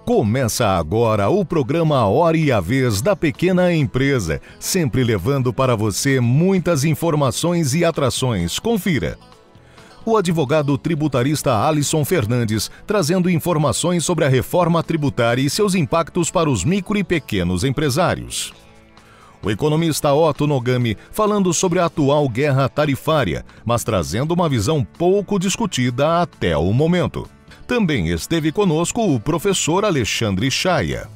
Começa agora o programa Hora e a Vez da Pequena Empresa, sempre levando para você muitas informações e atrações. Confira. O advogado tributarista Alisson Fernandes trazendo informações sobre a reforma tributária e seus impactos para os micro e pequenos empresários. O economista Otto Nogami falando sobre a atual guerra tarifária, mas trazendo uma visão pouco discutida até o momento. Também esteve conosco o professor Alexandre Chaia.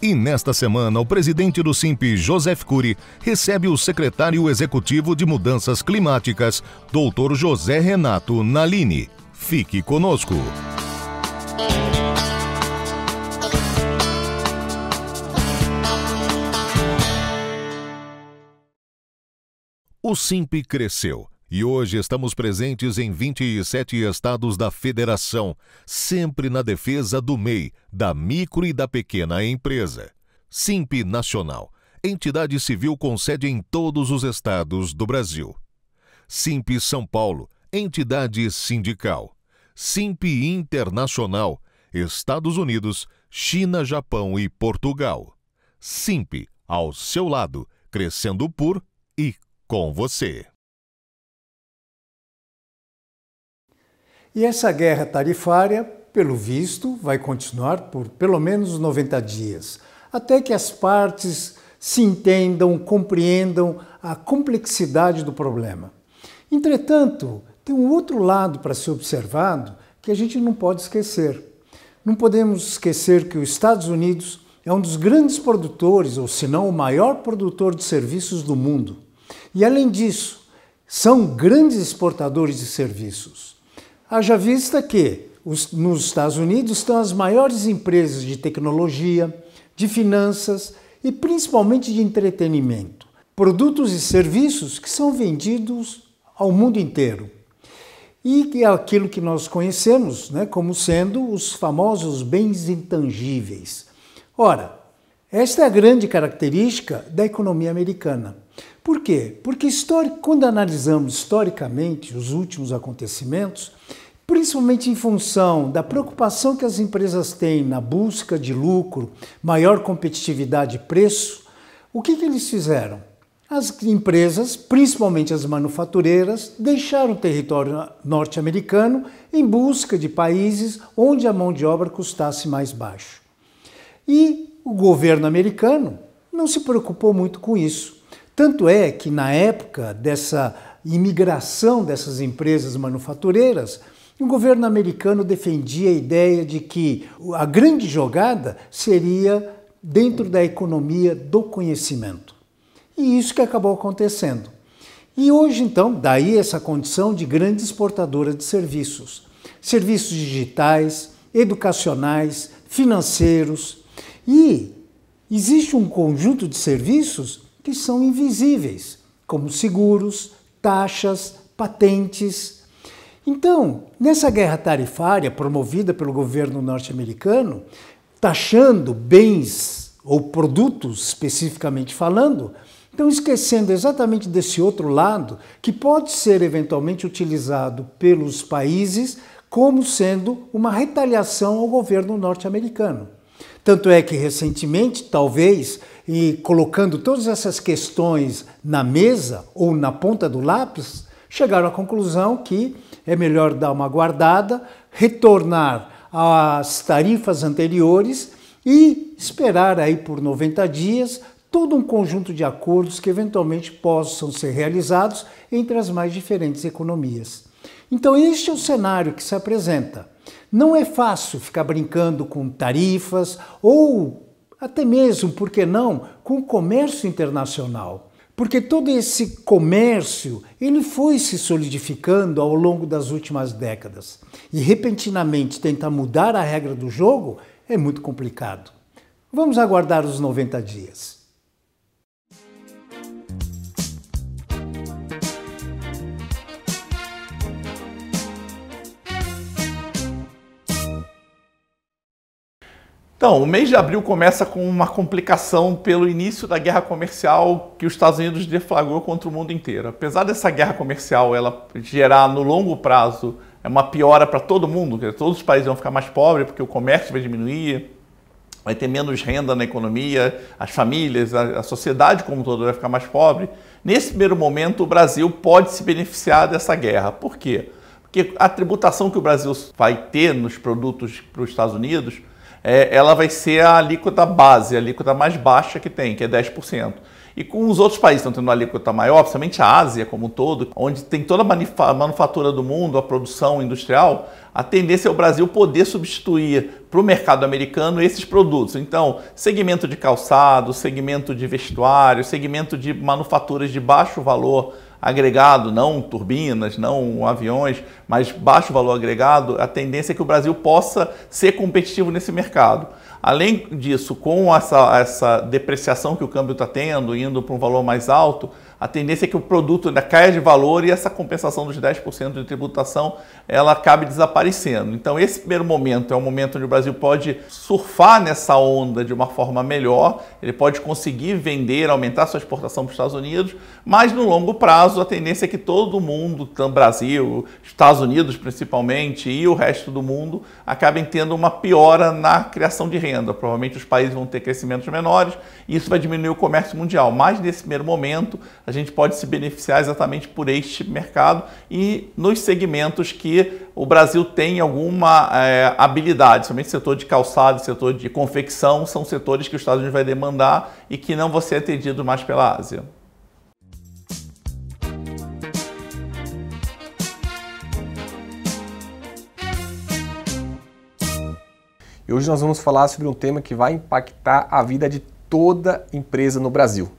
E nesta semana, o presidente do SINP, Joseph Cury, recebe o secretário executivo de Mudanças Climáticas, Dr. José Renato Nalini. Fique conosco. O SINP cresceu. E hoje estamos presentes em 27 estados da federação, sempre na defesa do MEI, da micro e da pequena empresa. SINP Nacional, entidade civil com sede em todos os estados do Brasil. SINP São Paulo, entidade sindical. SINP Internacional, Estados Unidos, China, Japão e Portugal. SINP, ao seu lado, crescendo por e com você. E essa guerra tarifária, pelo visto, vai continuar por pelo menos 90 dias, até que as partes se entendam, compreendam a complexidade do problema. Entretanto, tem um outro lado para ser observado que a gente não pode esquecer. Não podemos esquecer que os Estados Unidos é um dos grandes produtores, ou se não o maior produtor de serviços do mundo. E além disso, são grandes exportadores de serviços. Haja vista que nos Estados Unidos estão as maiores empresas de tecnologia, de finanças e principalmente de entretenimento. Produtos e serviços que são vendidos ao mundo inteiro. E é aquilo que nós conhecemos, como sendo os famosos bens intangíveis. Ora, esta é a grande característica da economia americana. Por quê? Porque quando analisamos historicamente os últimos acontecimentos, principalmente em função da preocupação que as empresas têm na busca de lucro, maior competitividade e preço, o que eles fizeram? As empresas, principalmente as manufatureiras, deixaram o território norte-americano em busca de países onde a mão de obra custasse mais baixo. E o governo americano não se preocupou muito com isso. Tanto é que na época dessa imigração dessas empresas manufatureiras, o governo americano defendia a ideia de que a grande jogada seria dentro da economia do conhecimento. E isso que acabou acontecendo. E hoje, então, daí essa condição de grande exportadora de serviços. Serviços digitais, educacionais, financeiros. E existe um conjunto de serviços que são invisíveis, como seguros, taxas, patentes. Então, nessa guerra tarifária promovida pelo governo norte-americano, taxando bens ou produtos especificamente falando, estão esquecendo exatamente desse outro lado que pode ser eventualmente utilizado pelos países como sendo uma retaliação ao governo norte-americano. Tanto é que recentemente, talvez, e colocando todas essas questões na mesa ou na ponta do lápis, chegaram à conclusão que é melhor dar uma guardada, retornar às tarifas anteriores e esperar aí por 90 dias todo um conjunto de acordos que eventualmente possam ser realizados entre as mais diferentes economias. Então este é o cenário que se apresenta. Não é fácil ficar brincando com tarifas ou até mesmo, por que não, com o comércio internacional. Porque todo esse comércio ele foi se solidificando ao longo das últimas décadas. E repentinamente tentar mudar a regra do jogo é muito complicado. Vamos aguardar os 90 dias. Então, o mês de abril começa com uma complicação pelo início da guerra comercial que os Estados Unidos deflagrou contra o mundo inteiro. Apesar dessa guerra comercial ela gerar no longo prazo uma piora para todo mundo, todos os países vão ficar mais pobres porque o comércio vai diminuir, vai ter menos renda na economia, as famílias, a sociedade como um todo vai ficar mais pobre. Nesse primeiro momento, o Brasil pode se beneficiar dessa guerra. Por quê? Porque a tributação que o Brasil vai ter nos produtos para os Estados Unidos, ela vai ser a alíquota base, a alíquota mais baixa que tem, que é 10%. E com os outros países que estão tendo uma alíquota maior, principalmente a Ásia como um todo, onde tem toda a manufatura do mundo, a produção industrial, a tendência é o Brasil poder substituir para o mercado americano esses produtos. Então, segmento de calçado, segmento de vestuário, segmento de manufaturas de baixo valor agregado, não turbinas, não aviões, mas baixo valor agregado, a tendência é que o Brasil possa ser competitivo nesse mercado. Além disso, com essa depreciação que o câmbio está tendo, indo para um valor mais alto, a tendência é que o produto ainda caia de valor e essa compensação dos 10% de tributação ela acabe desaparecendo. Então esse primeiro momento é um momento onde o Brasil pode surfar nessa onda de uma forma melhor, ele pode conseguir vender, aumentar sua exportação para os Estados Unidos, mas no longo prazo a tendência é que todo mundo, tanto Brasil, Estados Unidos principalmente e o resto do mundo, acabem tendo uma piora na criação de renda. Provavelmente os países vão ter crescimentos menores e isso vai diminuir o comércio mundial, mas nesse primeiro momento a gente pode se beneficiar exatamente por este mercado e nos segmentos que o Brasil tem alguma habilidade, somente setor de calçado, setor de confecção, são setores que os Estados Unidos vai demandar e que não vão ser atendidos mais pela Ásia. E hoje nós vamos falar sobre um tema que vai impactar a vida de toda empresa no Brasil.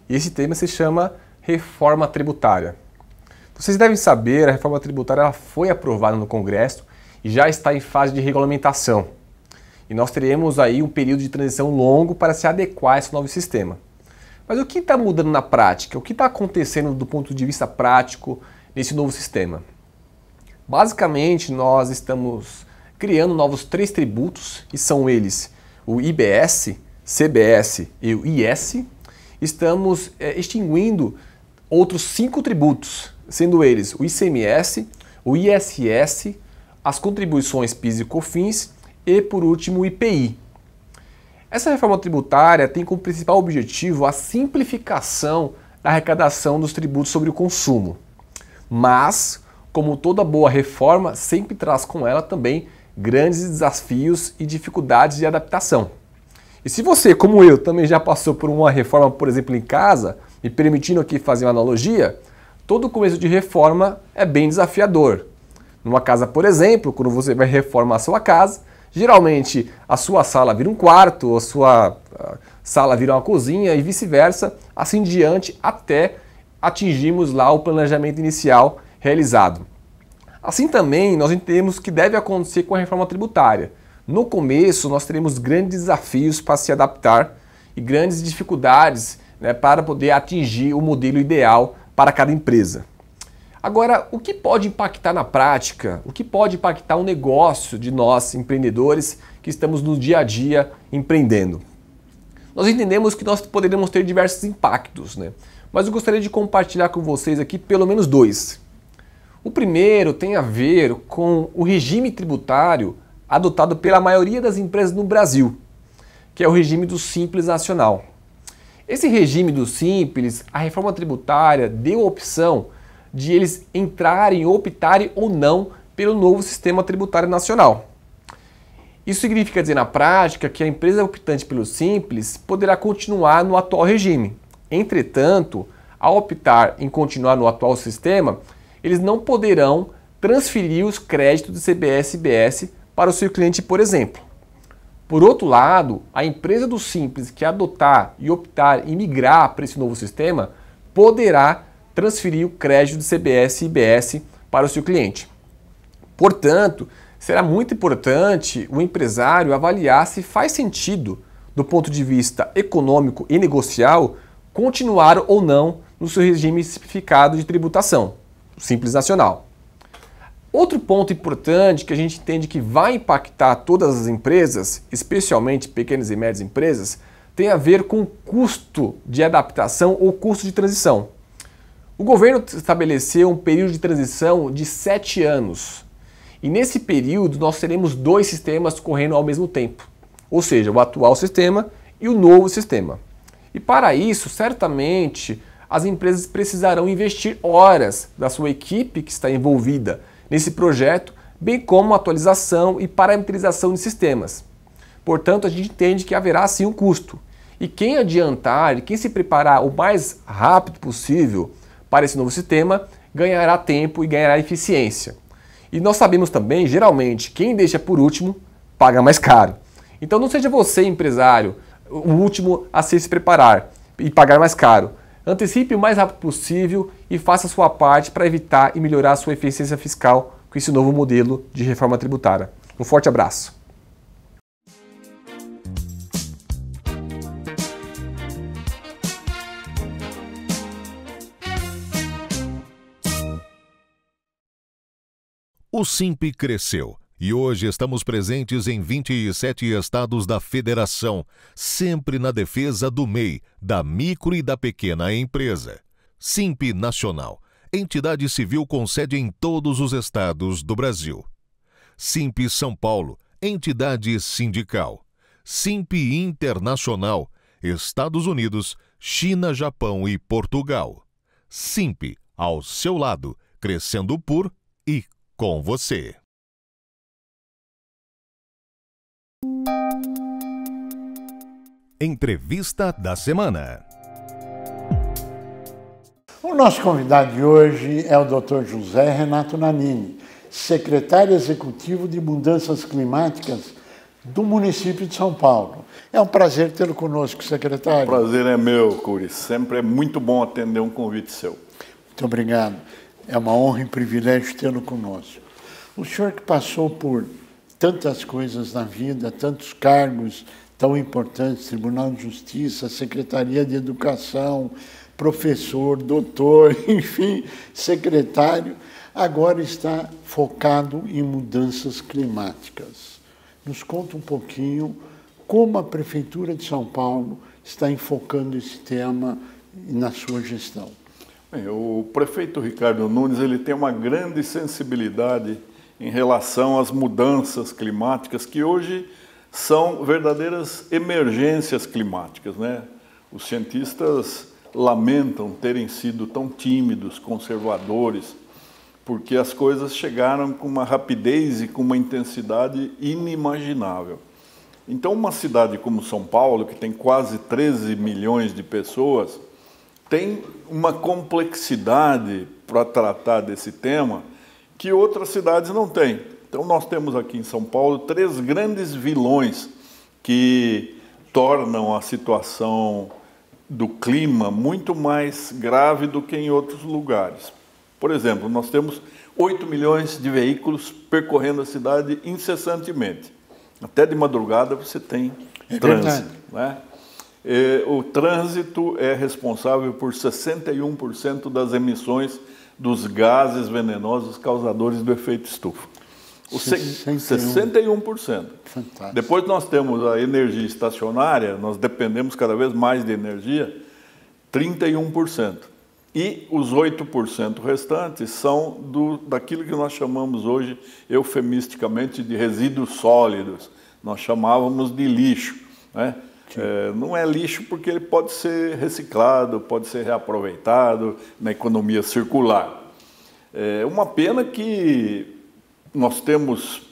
E esse tema se chama reforma tributária. Vocês devem saber, a reforma tributária ela foi aprovada no Congresso e já está em fase de regulamentação. E nós teremos aí um período de transição longo para se adequar a esse novo sistema. Mas o que está mudando na prática? O que está acontecendo do ponto de vista prático nesse novo sistema? Basicamente, nós estamos criando novos 3 tributos, e são eles o IBS, CBS e o IS. Estamos extinguindo outros 5 tributos, sendo eles o ICMS, o ISS, as contribuições PIS e COFINS e, por último, o IPI. Essa reforma tributária tem como principal objetivo a simplificação da arrecadação dos tributos sobre o consumo. Mas, como toda boa reforma, sempre traz com ela também grandes desafios e dificuldades de adaptação. E se você, como eu, também já passou por uma reforma, por exemplo, em casa, me permitindo aqui fazer uma analogia, todo começo de reforma é bem desafiador. Numa casa, por exemplo, quando você vai reformar a sua casa, geralmente a sua sala vira um quarto, a sua sala vira uma cozinha e vice-versa, assim diante, até atingirmos lá o planejamento inicial realizado. Assim também nós entendemos que deve acontecer com a reforma tributária. No começo nós teremos grandes desafios para se adaptar e grandes dificuldades para poder atingir o modelo ideal para cada empresa. Agora, o que pode impactar na prática? O que pode impactar o negócio de nós, empreendedores, que estamos no dia a dia empreendendo? Nós entendemos que nós poderíamos ter diversos impactos, mas eu gostaria de compartilhar com vocês aqui pelo menos 2. O primeiro tem a ver com o regime tributário adotado pela maioria das empresas no Brasil, que é o regime do Simples Nacional. Esse regime do Simples, a reforma tributária deu a opção de eles entrarem, optarem ou não pelo novo sistema tributário nacional. Isso significa dizer na prática que a empresa optante pelo Simples poderá continuar no atual regime. Entretanto, ao optar em continuar no atual sistema, eles não poderão transferir os créditos do CBS e IBS para o seu cliente, por exemplo. Por outro lado, a empresa do Simples que adotar e optar em migrar para esse novo sistema poderá transferir o crédito do CBS e IBS para o seu cliente. Portanto, será muito importante o empresário avaliar se faz sentido, do ponto de vista econômico e negocial, continuar ou não no seu regime simplificado de tributação, Simples Nacional. Outro ponto importante que a gente entende que vai impactar todas as empresas, especialmente pequenas e médias empresas, tem a ver com o custo de adaptação ou custo de transição. O governo estabeleceu um período de transição de 7 anos. E nesse período nós teremos 2 sistemas correndo ao mesmo tempo. Ou seja, o atual sistema e o novo sistema. E para isso, certamente, as empresas precisarão investir horas da sua equipe que está envolvida nesse projeto, bem como atualização e parametrização de sistemas. Portanto, a gente entende que haverá sim um custo. E quem adiantar, quem se preparar o mais rápido possível para esse novo sistema, ganhará tempo e ganhará eficiência. E nós sabemos também, geralmente, quem deixa por último, paga mais caro. Então não seja você, empresário, o último a se preparar e pagar mais caro. Antecipe o mais rápido possível e faça a sua parte para evitar e melhorar a sua eficiência fiscal com esse novo modelo de reforma tributária. Um forte abraço. O Simpe cresceu e hoje estamos presentes em 27 estados da federação, sempre na defesa do MEI, da micro e da pequena empresa. Simpe Nacional, entidade civil com sede em todos os estados do Brasil. Simpe São Paulo, entidade sindical. Simpe Internacional, Estados Unidos, China, Japão e Portugal. Simpe, ao seu lado, crescendo por e com você. Entrevista da semana. O nosso convidado de hoje é o Dr. José Renato Nanini, secretário executivo de Mudanças Climáticas do município de São Paulo. É um prazer tê-lo conosco, secretário. O prazer é meu, Curi. Sempre é muito bom atender um convite seu. Muito obrigado. É uma honra e privilégio tê-lo conosco. O senhor que passou por tantas coisas na vida, tantos cargos tão importantes, Tribunal de Justiça, Secretaria de Educação, professor, doutor, enfim, secretário, agora está focado em mudanças climáticas. Nos conta um pouquinho como a Prefeitura de São Paulo está enfocando esse tema na sua gestão. Bem, o prefeito Ricardo Nunes ele tem uma grande sensibilidade em relação às mudanças climáticas, que hoje são verdadeiras emergências climáticas, né? Os cientistas lamentam terem sido tão tímidos, conservadores, porque as coisas chegaram com uma rapidez e com uma intensidade inimaginável. Então, uma cidade como São Paulo, que tem quase 13 milhões de pessoas, tem uma complexidade para tratar desse tema que outras cidades não têm. Então, nós temos aqui em São Paulo 3 grandes vilões que tornam a situação do clima muito mais grave do que em outros lugares. Por exemplo, nós temos 8 milhões de veículos percorrendo a cidade incessantemente. Até de madrugada você tem trânsito, né? O trânsito é responsável por 61% das emissões dos gases venenosos causadores do efeito estufa. 61%. Fantástico. Depois nós temos a energia estacionária, nós dependemos cada vez mais de energia, 31%. E os 8% restantes são daquilo que nós chamamos hoje, eufemisticamente, de resíduos sólidos. Nós chamávamos de lixo, né? Não é lixo porque ele pode ser reciclado, pode ser reaproveitado na economia circular. É uma pena que nós temos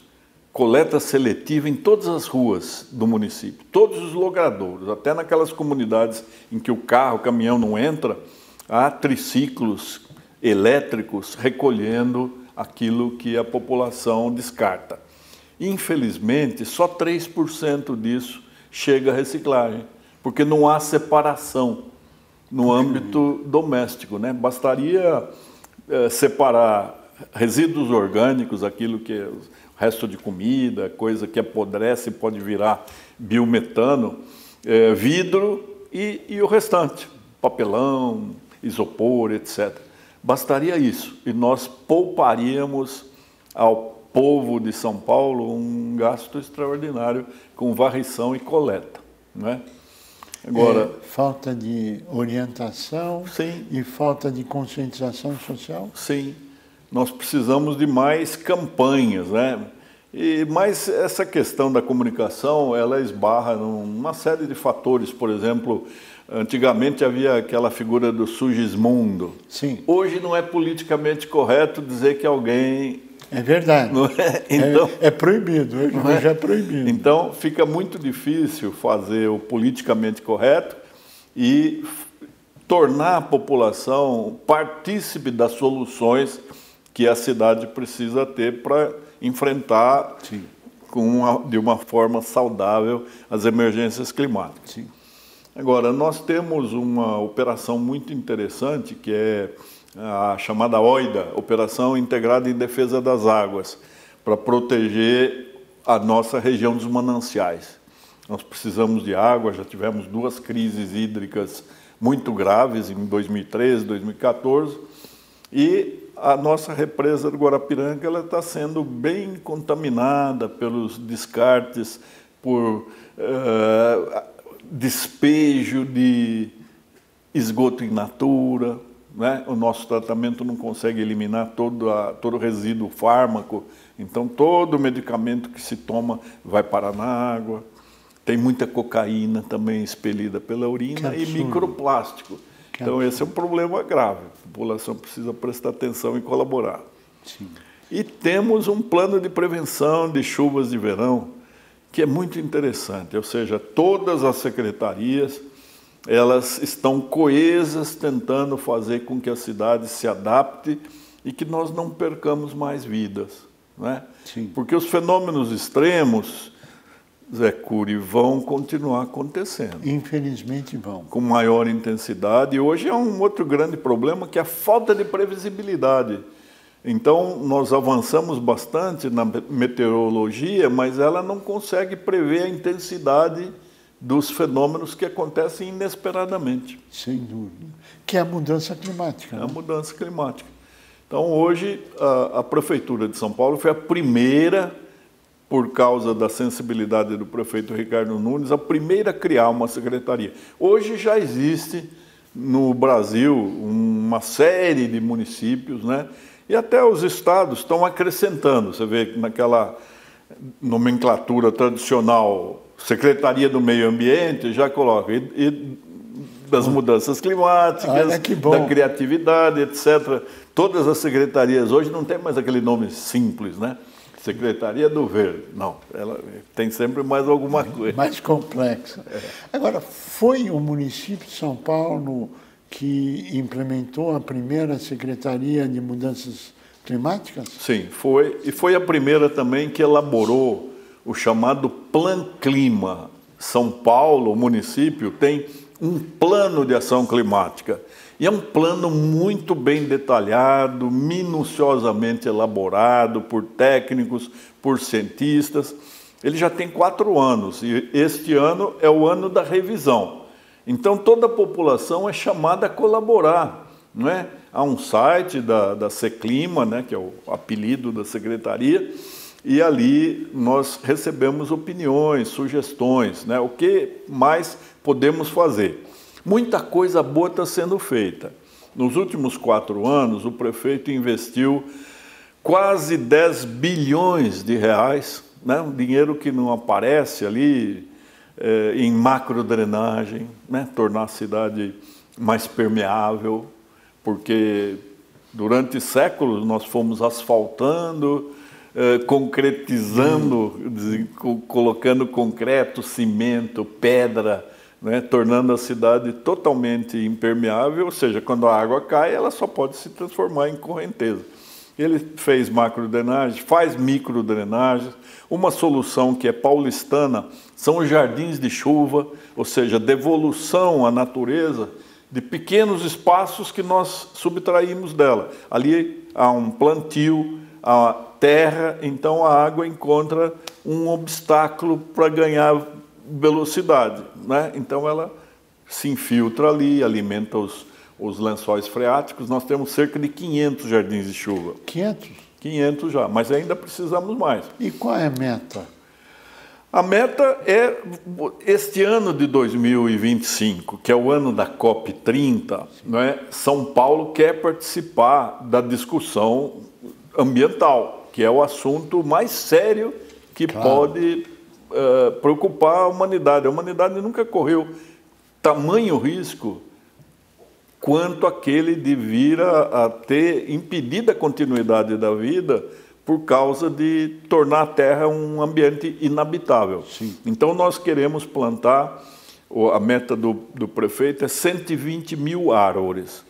coleta seletiva em todas as ruas do município, todos os logradouros, até naquelas comunidades em que o carro, o caminhão não entra, há triciclos elétricos recolhendo aquilo que a população descarta. Infelizmente, só 3% disso chega à reciclagem, porque não há separação no âmbito doméstico, né? Bastaria separar resíduos orgânicos, aquilo que é o resto de comida, coisa que apodrece, pode virar biometano, vidro e o restante, papelão, isopor, etc. Bastaria isso e nós pouparíamos ao povo de São Paulo um gasto extraordinário com varrição e coleta, né? Agora, falta de orientação, sim, e falta de conscientização social? Sim, nós precisamos de mais campanhas, né? Mas essa questão da comunicação, ela esbarra numa série de fatores. Por exemplo, antigamente havia aquela figura do Sugismundo. Sim. Hoje não é politicamente correto dizer que alguém... É verdade. Não é? Então, é proibido, hoje é proibido. Então, fica muito difícil fazer o politicamente correto e tornar a população partícipe das soluções que a cidade precisa ter para enfrentar de uma forma saudável as emergências climáticas. Sim. Agora, nós temos uma operação muito interessante que é a chamada OIDA, Operação Integrada em Defesa das Águas, para proteger a nossa região dos mananciais. Nós precisamos de água, já tivemos 2 crises hídricas muito graves em 2013, 2014, e a nossa represa do Guarapiranga ela está sendo bem contaminada pelos descartes, por despejo de esgoto in natura, né? O nosso tratamento não consegue eliminar todo o resíduo fármaco, então todo medicamento que se toma vai parar na água. Tem muita cocaína também expelida pela urina e microplástico. Então esse é um problema grave, a população precisa prestar atenção e colaborar. Sim. E temos um plano de prevenção de chuvas de verão que é muito interessante, ou seja, todas as secretarias elas estão coesas tentando fazer com que a cidade se adapte e que nós não percamos mais vidas, né? Sim. Porque os fenômenos extremos, Zé Cury, vão continuar acontecendo. Infelizmente vão. Com maior intensidade. E hoje é um outro grande problema, que é a falta de previsibilidade. Então, nós avançamos bastante na meteorologia, mas ela não consegue prever a intensidade dos fenômenos que acontecem inesperadamente. Sem dúvida. Que é a mudança climática. É a mudança climática. Então, hoje, a Prefeitura de São Paulo foi a primeira, por causa da sensibilidade do prefeito Ricardo Nunes, a primeira a criar uma secretaria. Hoje já existe no Brasil uma série de municípios, né? E até os estados estão acrescentando. Você vê que naquela nomenclatura tradicional, Secretaria do Meio Ambiente, já coloca, e das mudanças climáticas, da criatividade, etc. Todas as secretarias hoje não tem mais aquele nome simples, né? Secretaria do Verde. Não, ela tem sempre mais alguma coisa. Mais complexa. Agora, foi o município de São Paulo que implementou a primeira Secretaria de Mudanças Climáticas? Sim, foi. E foi a primeira também que elaborou o chamado Plan Clima. São Paulo, o município, tem um plano de ação climática. E é um plano muito bem detalhado, minuciosamente elaborado por técnicos, por cientistas. Ele já tem 4 anos e este ano é o ano da revisão. Então toda a população é chamada a colaborar, não é? Há um site da Seclima, né, que é o apelido da secretaria, e ali nós recebemos opiniões, sugestões, né, o que mais podemos fazer. Muita coisa boa está sendo feita. Nos últimos 4 anos, o prefeito investiu quase 10 bilhões de reais, né? Um dinheiro que não aparece ali, em macrodrenagem, né? Tornar a cidade mais permeável, porque durante séculos nós fomos asfaltando, concretizando, colocando concreto, cimento, pedra, né, tornando a cidade totalmente impermeável, ou seja, quando a água cai, ela só pode se transformar em correnteza. Ele fez macrodrenagem, faz microdrenagem. Uma solução que é paulistana são os jardins de chuva, ou seja, devolução à natureza de pequenos espaços que nós subtraímos dela. Ali há um plantio, a terra, então a água encontra um obstáculo para ganhar velocidade, né? Então ela se infiltra ali, alimenta os lençóis freáticos. Nós temos cerca de 500 jardins de chuva. 500? 500 já, mas ainda precisamos mais. E qual é a meta? A meta é este ano de 2025, que é o ano da COP30, né? São Paulo quer participar da discussão ambiental, que é o assunto mais sério que pode preocupar a humanidade. A humanidade nunca correu tamanho risco quanto aquele de vir a ter impedido a continuidade da vida por causa de tornar a Terra um ambiente inabitável. Sim. Então nós queremos plantar, a meta do prefeito é 120 mil árvores.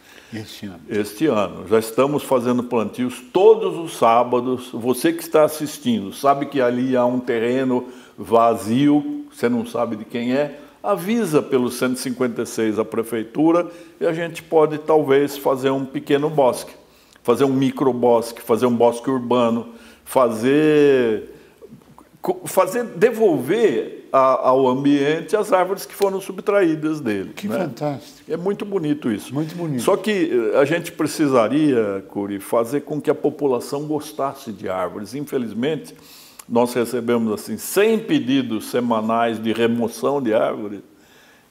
Este ano. Já estamos fazendo plantios todos os sábados. Você que está assistindo, sabe que ali há um terreno vazio, você não sabe de quem é, avisa pelo 156 a prefeitura e a gente pode talvez fazer um pequeno bosque, fazer um microbosque, fazer um bosque urbano, devolver ao ambiente as árvores que foram subtraídas dele. Que né? fantástico. É muito bonito isso. Muito bonito. Só que a gente precisaria, Curi, fazer com que a população gostasse de árvores. Infelizmente, nós recebemos assim 100 pedidos semanais de remoção de árvores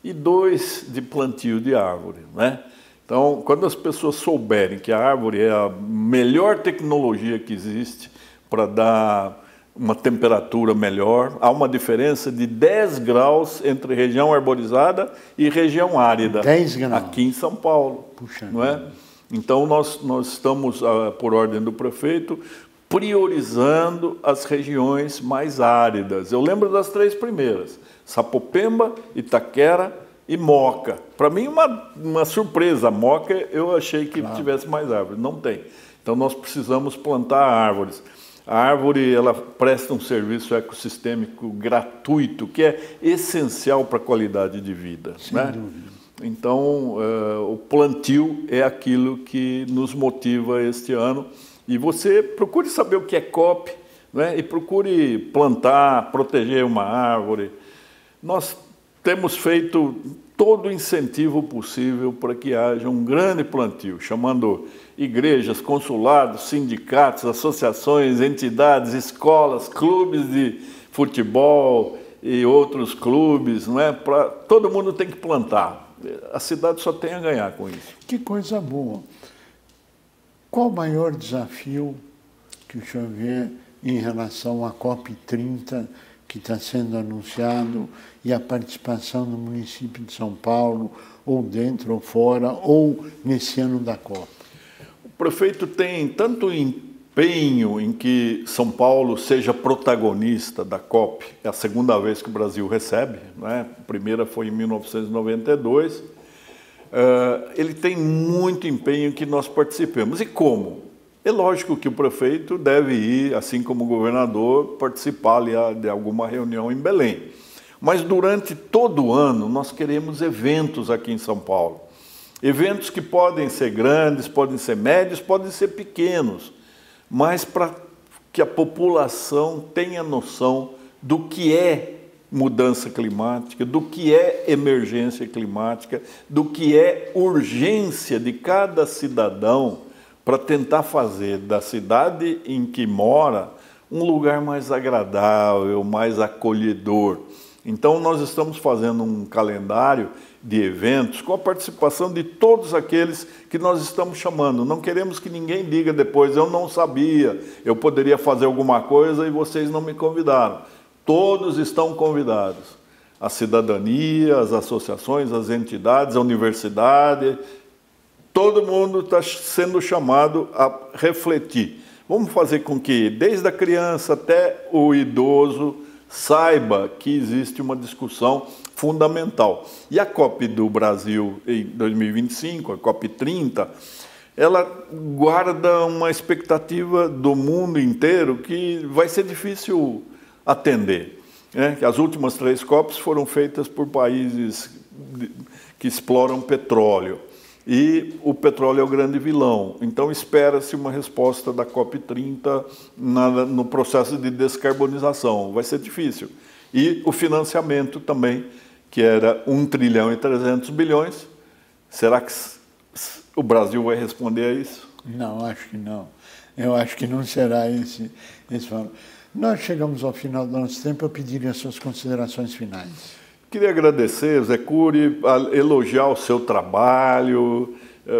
e 2 de plantio de árvore, né? Então, quando as pessoas souberem que a árvore é a melhor tecnologia que existe para dar uma temperatura melhor, há uma diferença de 10 graus entre região arborizada e região árida. 10 graus. Aqui em São Paulo. Puxa, não é? Então, nós estamos, por ordem do prefeito, priorizando as regiões mais áridas. Eu lembro das 3 primeiras: Sapopemba, Itaquera e Moca. Para mim, uma surpresa. A Moca, eu achei que tivesse mais árvores. Não tem. Então, nós precisamos plantar árvores. A árvore, ela presta um serviço ecossistêmico gratuito, que é essencial para a qualidade de vida. Né? Então, o plantio é aquilo que nos motiva este ano. E você procure saber o que é COP, né? E procure plantar, proteger uma árvore. Nós temos feito todo o incentivo possível para que haja um grande plantio, chamando igrejas, consulados, sindicatos, associações, entidades, escolas, clubes de futebol e outros clubes, não é? Todo mundo tem que plantar. A cidade só tem a ganhar com isso. Que coisa boa. Qual o maior desafio que o senhor vê em relação à COP30 que está sendo anunciado e a participação do município de São Paulo, ou dentro ou fora, ou nesse ano da COP? O prefeito tem tanto empenho em que São Paulo seja protagonista da COP, é a segunda vez que o Brasil recebe, né? A primeira foi em 1992, ele tem muito empenho em que nós participemos. E como? É lógico que o prefeito deve ir, assim como o governador, participar ali de alguma reunião em Belém. Mas durante todo o ano nós queremos eventos aqui em São Paulo. Eventos que podem ser grandes, podem ser médios, podem ser pequenos, mas para que a população tenha noção do que é mudança climática, do que é emergência climática, do que é urgência de cada cidadão para tentar fazer da cidade em que mora um lugar mais agradável, mais acolhedor. Então, nós estamos fazendo um calendário de eventos com a participação de todos aqueles que nós estamos chamando. Não queremos que ninguém diga depois, eu não sabia, eu poderia fazer alguma coisa e vocês não me convidaram. Todos estão convidados. A cidadania, as associações, as entidades, a universidade, todo mundo está sendo chamado a refletir. Vamos fazer com que, desde a criança até o idoso, saiba que existe uma discussão fundamental. E a COP do Brasil em 2025, a COP30, ela guarda uma expectativa do mundo inteiro que vai ser difícil atender. Né? As últimas 3 COPs foram feitas por países que exploram petróleo. E o petróleo é o grande vilão. Então, espera-se uma resposta da COP30 no processo de descarbonização. Vai ser difícil. E o financiamento também, que era 1,3 trilhão. Será que o Brasil vai responder a isso? Não, acho que não. Eu acho que não será esse valor. Nós chegamos ao final do nosso tempo, eu pediria as suas considerações finais. Queria agradecer, Zé Cury, elogiar o seu trabalho.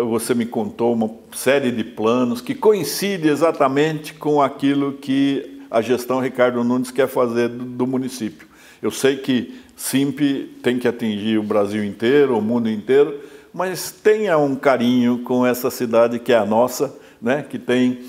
Você me contou uma série de planos que coincide exatamente com aquilo que a gestão Ricardo Nunes quer fazer do município. Eu sei que SIMP tem que atingir o Brasil inteiro, o mundo inteiro, mas tenha um carinho com essa cidade que é a nossa, né? Que tem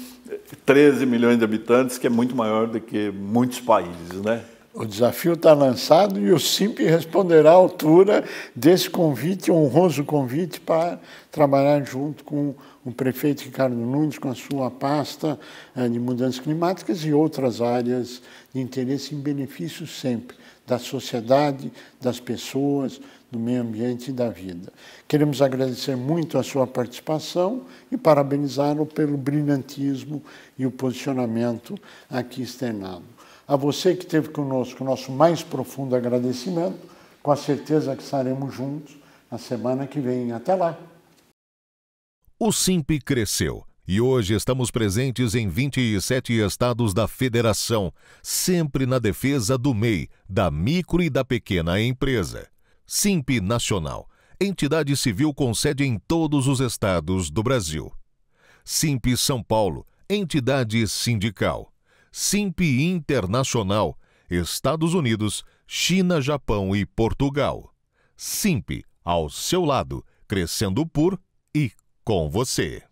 13 milhões de habitantes, que é muito maior do que muitos países, né? O desafio está lançado e o SIMP responderá à altura desse convite, honroso convite, para trabalhar junto com o prefeito Ricardo Nunes, com a sua pasta de mudanças climáticas e outras áreas de interesse em benefício sempre da sociedade, das pessoas, do meio ambiente e da vida. Queremos agradecer muito a sua participação e parabenizá-lo pelo brilhantismo e o posicionamento aqui externado. A você que esteve conosco, nosso mais profundo agradecimento, com a certeza que estaremos juntos na semana que vem. Até lá! O SIMP cresceu e hoje estamos presentes em 27 estados da federação, sempre na defesa do MEI, da micro e da pequena empresa. SIMP Nacional, entidade civil com sede em todos os estados do Brasil. SIMP São Paulo, entidade sindical. SIMP Internacional, Estados Unidos, China, Japão e Portugal. SIMP, ao seu lado, crescendo por e com você.